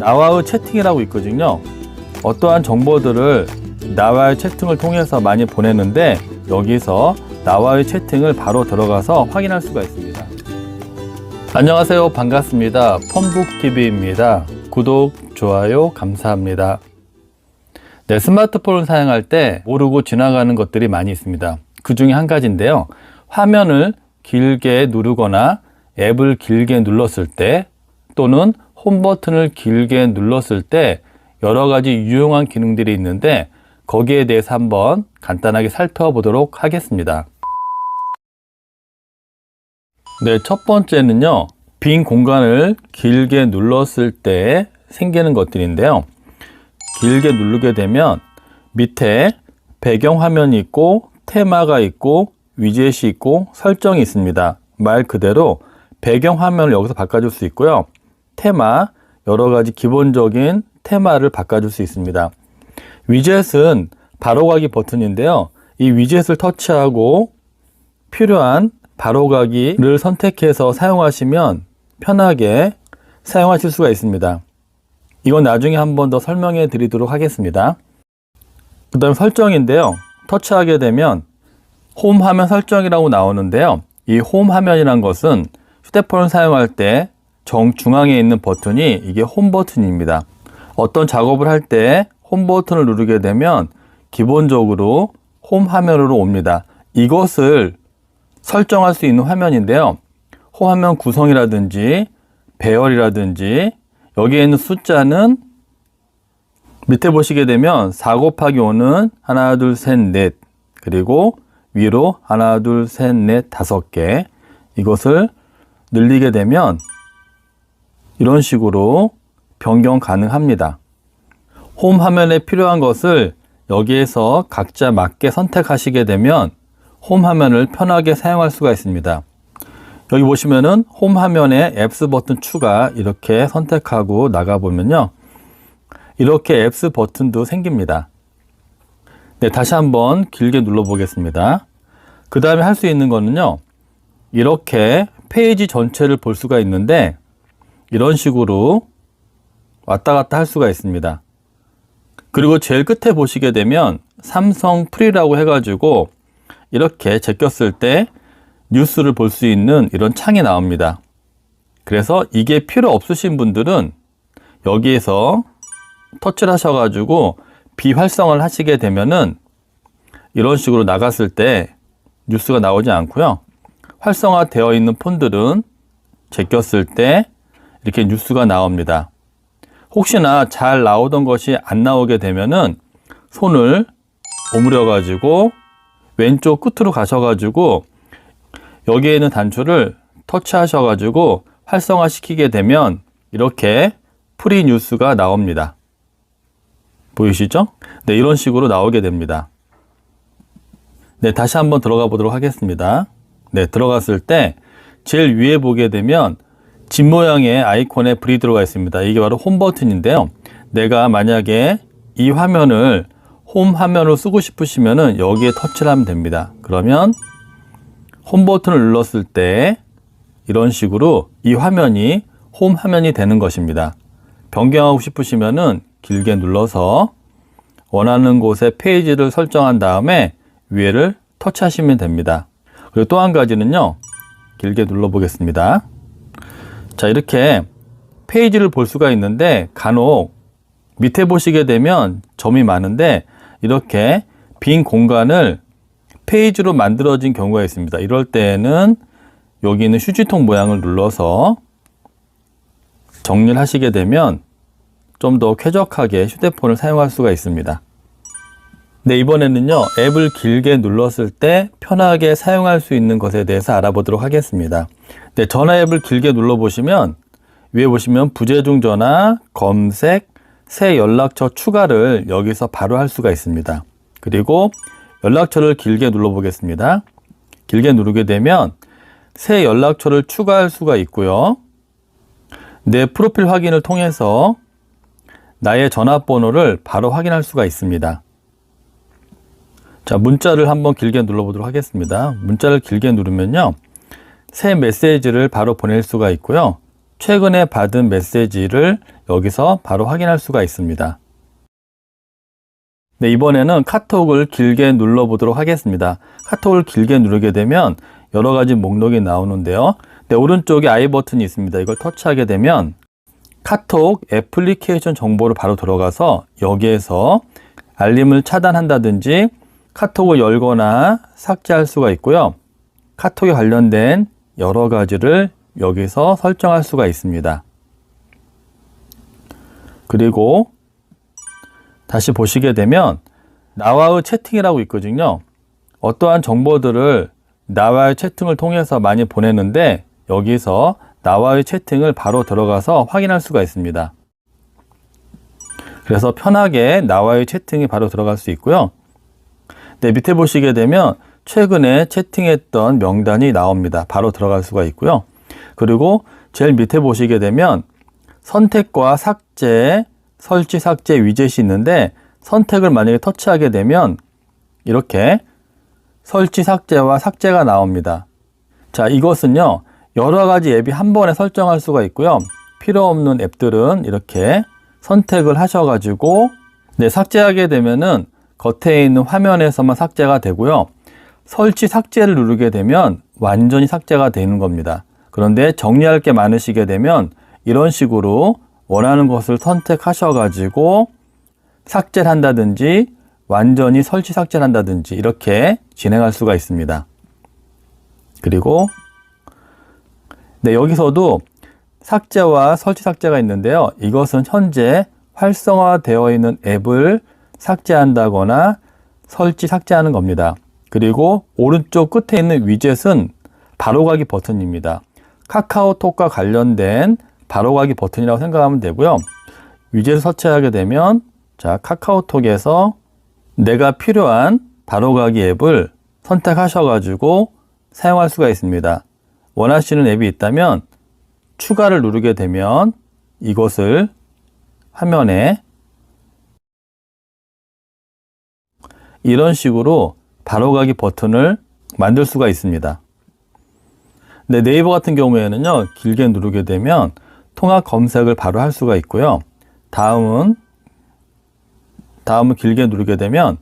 나와의 채팅이라고 있거든요. 어떠한 정보들을 나와의 채팅을 통해서 많이 보내는데 여기서 나와의 채팅을 바로 들어가서 확인할 수가 있습니다. 안녕하세요. 반갑습니다. 폰북TV입니다. 구독, 좋아요 감사합니다. 네, 스마트폰을 사용할 때 모르고 지나가는 것들이 많이 있습니다. 그 중에 한 가지인데요. 화면을 길게 누르거나 앱을 길게 눌렀을 때 또는 홈 버튼을 길게 눌렀을 때 여러 가지 유용한 기능들이 있는데 거기에 대해서 한번 간단하게 살펴보도록 하겠습니다. 네, 첫 번째는요. 빈 공간을 길게 눌렀을 때 생기는 것들인데요. 길게 누르게 되면 밑에 배경화면이 있고 테마가 있고 위젯이 있고 설정이 있습니다. 말 그대로 배경화면을 여기서 바꿔줄 수 있고요. 테마, 여러 가지 기본적인 테마를 바꿔줄 수 있습니다. 위젯은 바로가기 버튼인데요. 이 위젯을 터치하고 필요한 바로가기를 선택해서 사용하시면 편하게 사용하실 수가 있습니다. 이건 나중에 한 번 더 설명해 드리도록 하겠습니다. 그 다음 설정인데요. 터치하게 되면 홈 화면 설정이라고 나오는데요. 이 홈 화면이란 것은 휴대폰을 사용할 때 정중앙에 있는 버튼이 이게 홈 버튼입니다. 어떤 작업을 할 때 홈 버튼을 누르게 되면 기본적으로 홈 화면으로 옵니다. 이것을 설정할 수 있는 화면인데요. 홈 화면 구성이라든지 배열이라든지 여기에 있는 숫자는 밑에 보시게 되면 4 곱하기 5는 하나, 둘, 셋, 넷 그리고 위로 하나, 둘, 셋, 넷, 5개 이것을 늘리게 되면 이런 식으로 변경 가능합니다. 홈 화면에 필요한 것을 여기에서 각자 맞게 선택하시게 되면 홈 화면을 편하게 사용할 수가 있습니다. 여기 보시면은 홈 화면에 앱스 버튼 추가 이렇게 선택하고 나가보면요. 이렇게 앱스 버튼도 생깁니다. 네, 다시 한번 길게 눌러 보겠습니다. 그 다음에 할 수 있는 거는요. 이렇게 페이지 전체를 볼 수가 있는데 이런 식으로 왔다 갔다 할 수가 있습니다. 그리고 제일 끝에 보시게 되면 삼성 프리라고 해가지고 이렇게 제꼈을 때 뉴스를 볼 수 있는 이런 창이 나옵니다. 그래서 이게 필요 없으신 분들은 여기에서 터치를 하셔가지고 비활성화를 하시게 되면은 이런 식으로 나갔을 때 뉴스가 나오지 않고요. 활성화되어 있는 폰들은 제꼈을 때 이렇게 뉴스가 나옵니다. 혹시나 잘 나오던 것이 안 나오게 되면은 손을 오므려 가지고 왼쪽 끝으로 가셔가지고 여기에 있는 단추를 터치하셔가지고 활성화 시키게 되면 이렇게 프리 뉴스가 나옵니다. 보이시죠? 네, 이런 식으로 나오게 됩니다. 네, 다시 한번 들어가 보도록 하겠습니다. 네, 들어갔을 때 제일 위에 보게 되면 집 모양의 아이콘에 불이 들어가 있습니다. 이게 바로 홈 버튼인데요. 내가 만약에 이 화면을 홈 화면으로 쓰고 싶으시면은 여기에 터치를 하면 됩니다. 그러면 홈 버튼을 눌렀을 때 이런 식으로 이 화면이 홈 화면이 되는 것입니다. 변경하고 싶으시면은 길게 눌러서 원하는 곳에 페이지를 설정한 다음에 위에를 터치하시면 됩니다. 그리고 또 한 가지는요. 길게 눌러 보겠습니다. 자, 이렇게 페이지를 볼 수가 있는데 간혹 밑에 보시게 되면 점이 많은데 이렇게 빈 공간을 페이지로 만들어진 경우가 있습니다. 이럴 때에는 여기 있는 휴지통 모양을 눌러서 정리를 하시게 되면 좀 더 쾌적하게 휴대폰을 사용할 수가 있습니다. 네, 이번에는요. 앱을 길게 눌렀을 때 편하게 사용할 수 있는 것에 대해서 알아보도록 하겠습니다. 네, 전화 앱을 길게 눌러보시면 위에 보시면 부재중 전화, 검색, 새 연락처 추가를 여기서 바로 할 수가 있습니다. 그리고 연락처를 길게 눌러보겠습니다. 길게 누르게 되면 새 연락처를 추가할 수가 있고요. 내 프로필 확인을 통해서 나의 전화번호를 바로 확인할 수가 있습니다. 자, 문자를 한번 길게 눌러보도록 하겠습니다. 문자를 길게 누르면요. 새 메시지를 바로 보낼 수가 있고요. 최근에 받은 메시지를 여기서 바로 확인할 수가 있습니다. 네, 이번에는 카톡을 길게 눌러보도록 하겠습니다. 카톡을 길게 누르게 되면 여러 가지 목록이 나오는데요. 네, 오른쪽에 I 버튼이 있습니다. 이걸 터치하게 되면 카톡 애플리케이션 정보를 바로 들어가서 여기에서 알림을 차단한다든지 카톡을 열거나 삭제할 수가 있고요. 카톡에 관련된 여러 가지를 여기서 설정할 수가 있습니다. 그리고 다시 보시게 되면 나와의 채팅이라고 있거든요. 어떠한 정보들을 나와의 채팅을 통해서 많이 보내는데 여기서 나와의 채팅을 바로 들어가서 확인할 수가 있습니다. 그래서 편하게 나와의 채팅이 바로 들어갈 수 있고요. 네, 밑에 보시게 되면 최근에 채팅했던 명단이 나옵니다. 바로 들어갈 수가 있고요. 그리고 제일 밑에 보시게 되면 선택과 삭제, 설치, 삭제 위젯이 있는데 선택을 만약에 터치하게 되면 이렇게 설치, 삭제와 삭제가 나옵니다. 자, 이것은요, 여러 가지 앱이 한 번에 설정할 수가 있고요. 필요 없는 앱들은 이렇게 선택을 하셔가지고 네, 삭제하게 되면은 겉에 있는 화면에서만 삭제가 되고요. 설치, 삭제를 누르게 되면 완전히 삭제가 되는 겁니다. 그런데 정리할 게 많으시게 되면 이런 식으로 원하는 것을 선택하셔가지고 삭제를 한다든지 완전히 설치, 삭제를 한다든지 이렇게 진행할 수가 있습니다. 그리고 네, 여기서도 삭제와 설치, 삭제가 있는데요. 이것은 현재 활성화되어 있는 앱을 삭제한다거나 설치, 삭제하는 겁니다. 그리고 오른쪽 끝에 있는 위젯은 바로가기 버튼입니다. 카카오톡과 관련된 바로가기 버튼이라고 생각하면 되고요. 위젯을 설치하게 되면 자, 카카오톡에서 내가 필요한 바로가기 앱을 선택하셔가지고 사용할 수가 있습니다. 원하시는 앱이 있다면 추가를 누르게 되면 이것을 화면에 이런 식으로 바로가기 버튼을 만들 수가 있습니다. 네, 네이버 같은 경우에는요, 길게 누르게 되면 통합 검색을 바로 할 수가 있고요. 다음은 길게 누르게 되면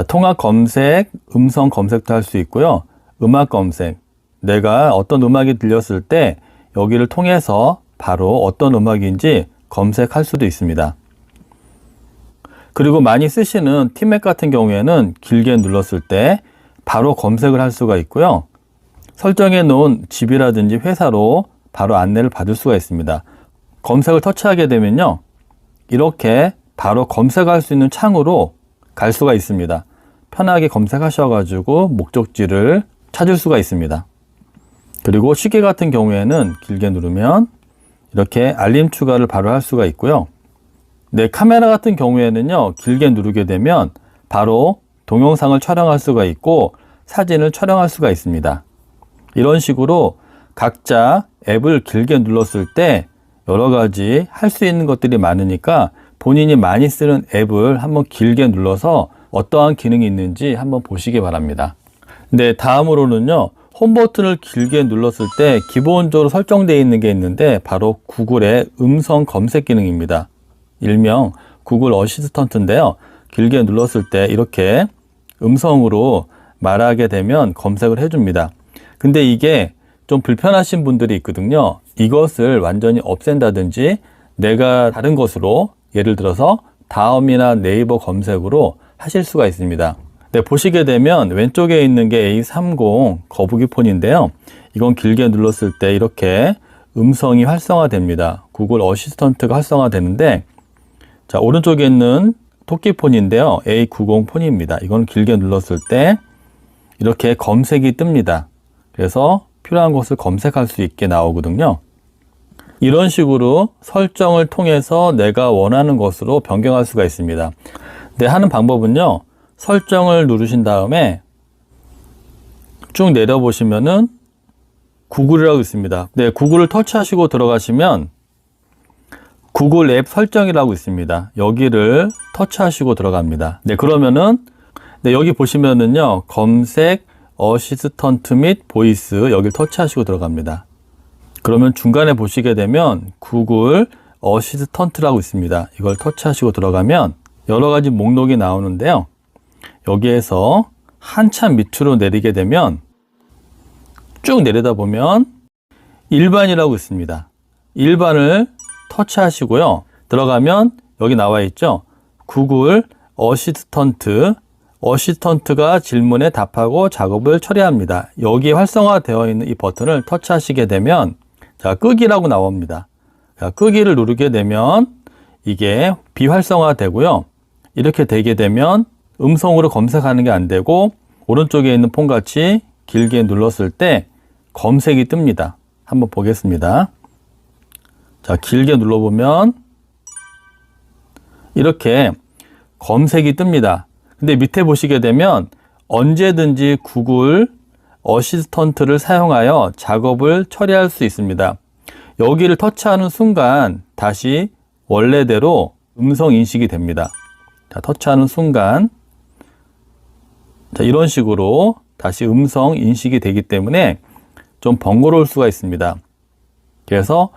통합 검색, 음성 검색도 할 수 있고요. 음악 검색, 내가 어떤 음악이 들렸을 때 여기를 통해서 바로 어떤 음악인지 검색할 수도 있습니다. 그리고 많이 쓰시는 티맵 같은 경우에는 길게 눌렀을 때 바로 검색을 할 수가 있고요. 설정해 놓은 집이라든지 회사로 바로 안내를 받을 수가 있습니다. 검색을 터치하게 되면요, 이렇게 바로 검색할 수 있는 창으로 갈 수가 있습니다. 편하게 검색하셔가지고 목적지를 찾을 수가 있습니다. 그리고 시계 같은 경우에는 길게 누르면 이렇게 알림 추가를 바로 할 수가 있고요. 네, 카메라 같은 경우에는요, 길게 누르게 되면 바로 동영상을 촬영할 수가 있고 사진을 촬영할 수가 있습니다. 이런 식으로 각자 앱을 길게 눌렀을 때 여러 가지 할 수 있는 것들이 많으니까 본인이 많이 쓰는 앱을 한번 길게 눌러서 어떠한 기능이 있는지 한번 보시기 바랍니다. 네, 다음으로는요, 홈 버튼을 길게 눌렀을 때 기본적으로 설정되어 있는 게 있는데 바로 구글의 음성 검색 기능입니다. 일명 구글 어시스턴트인데요. 길게 눌렀을 때 이렇게 음성으로 말하게 되면 검색을 해줍니다. 근데 이게 좀 불편하신 분들이 있거든요. 이것을 완전히 없앤다든지 내가 다른 것으로 예를 들어서 다음이나 네이버 검색으로 하실 수가 있습니다. 네, 보시게 되면 왼쪽에 있는 게 A30 거북이 폰인데요. 이건 길게 눌렀을 때 이렇게 음성이 활성화됩니다. 구글 어시스턴트가 활성화되는데, 자, 오른쪽에 있는 토끼 폰인데요. A90 폰입니다. 이건 길게 눌렀을 때 이렇게 검색이 뜹니다. 그래서 필요한 것을 검색할 수 있게 나오거든요. 이런 식으로 설정을 통해서 내가 원하는 것으로 변경할 수가 있습니다. 네, 하는 방법은요, 설정을 누르신 다음에 쭉 내려보시면은 구글이라고 있습니다. 네, 구글을 터치하시고 들어가시면 구글 앱 설정이라고 있습니다. 여기를 터치하시고 들어갑니다. 네, 그러면은 네, 여기 보시면은요, 검색, 어시스턴트 및 보이스 여기를 터치하시고 들어갑니다. 그러면 중간에 보시게 되면 구글 어시스턴트라고 있습니다. 이걸 터치하시고 들어가면 여러 가지 목록이 나오는데요. 여기에서 한참 밑으로 내리게 되면 쭉 내리다 보면 일반이라고 있습니다. 일반을 터치하시고요. 들어가면 여기 나와 있죠. 구글 어시스턴트. 어시스턴트가 질문에 답하고 작업을 처리합니다. 여기에 활성화되어 있는 이 버튼을 터치하시게 되면 자, 끄기라고 나옵니다. 자, 끄기를 누르게 되면 이게 비활성화되고요. 이렇게 되게 되면 음성으로 검색하는 게 안 되고 오른쪽에 있는 폰같이 길게 눌렀을 때 검색이 뜹니다. 한번 보겠습니다. 자, 길게 눌러보면 이렇게 검색이 뜹니다. 근데 밑에 보시게 되면 언제든지 구글 어시스턴트를 사용하여 작업을 처리할 수 있습니다. 여기를 터치하는 순간 다시 원래대로 음성 인식이 됩니다. 자, 터치하는 순간 자, 이런 식으로 다시 음성 인식이 되기 때문에 좀 번거로울 수가 있습니다. 그래서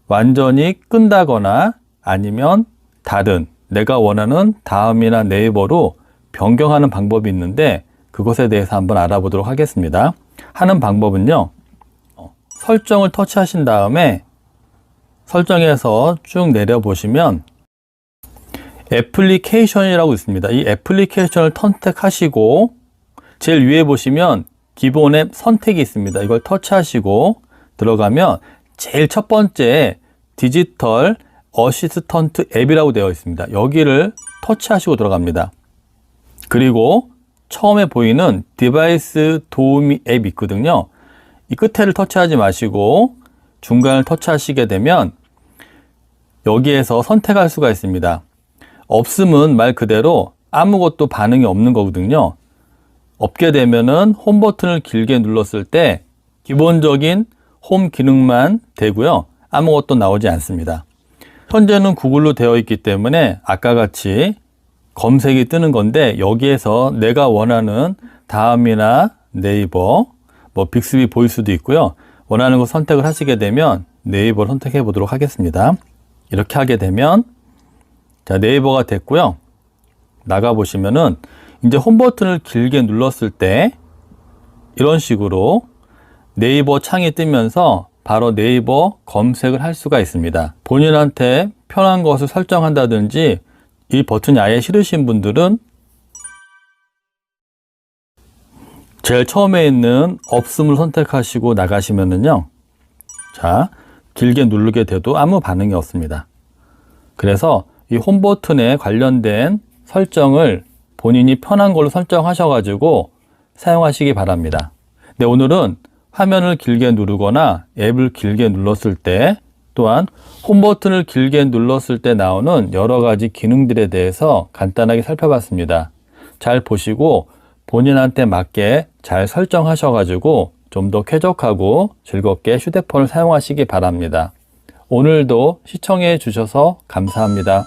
완전히 끈다거나 아니면 다른 내가 원하는 다음이나 네이버로 변경하는 방법이 있는데 그것에 대해서 한번 알아보도록 하겠습니다. 하는 방법은요. 설정을 터치하신 다음에 설정에서 쭉 내려보시면 애플리케이션이라고 있습니다. 이 애플리케이션을 선택하시고 제일 위에 보시면 기본 앱 선택이 있습니다. 이걸 터치하시고 들어가면 제일 첫 번째 디지털 어시스턴트 앱이라고 되어 있습니다. 여기를 터치하시고 들어갑니다. 그리고 처음에 보이는 디바이스 도우미 앱이 있거든요. 이 끝에를 터치하지 마시고 중간을 터치하시게 되면 여기에서 선택할 수가 있습니다. 없음은 말 그대로 아무것도 반응이 없는 거거든요. 없게 되면은 홈 버튼을 길게 눌렀을 때 기본적인 홈 기능만 되고요. 아무것도 나오지 않습니다. 현재는 구글로 되어 있기 때문에 아까 같이 검색이 뜨는 건데 여기에서 내가 원하는 다음이나 네이버, 뭐 빅스비 보일 수도 있고요. 원하는 거 선택을 하시게 되면 네이버를 선택해 보도록 하겠습니다. 이렇게 하게 되면 자, 네이버가 됐고요. 나가 보시면은 이제 홈 버튼을 길게 눌렀을 때 이런 식으로 네이버 창이 뜨면서 바로 네이버 검색을 할 수가 있습니다. 본인한테 편한 것을 설정한다든지 이 버튼이 아예 싫으신 분들은 제일 처음에 있는 없음을 선택하시고 나가시면은요. 자, 길게 누르게 돼도 아무 반응이 없습니다. 그래서 이 홈 버튼에 관련된 설정을 본인이 편한 걸로 설정하셔가지고 사용하시기 바랍니다. 네, 오늘은 화면을 길게 누르거나 앱을 길게 눌렀을 때 또한 홈 버튼을 길게 눌렀을 때 나오는 여러 가지 기능들에 대해서 간단하게 살펴봤습니다. 잘 보시고 본인한테 맞게 잘 설정하셔가지고 좀 더 쾌적하고 즐겁게 휴대폰을 사용하시기 바랍니다. 오늘도 시청해 주셔서 감사합니다.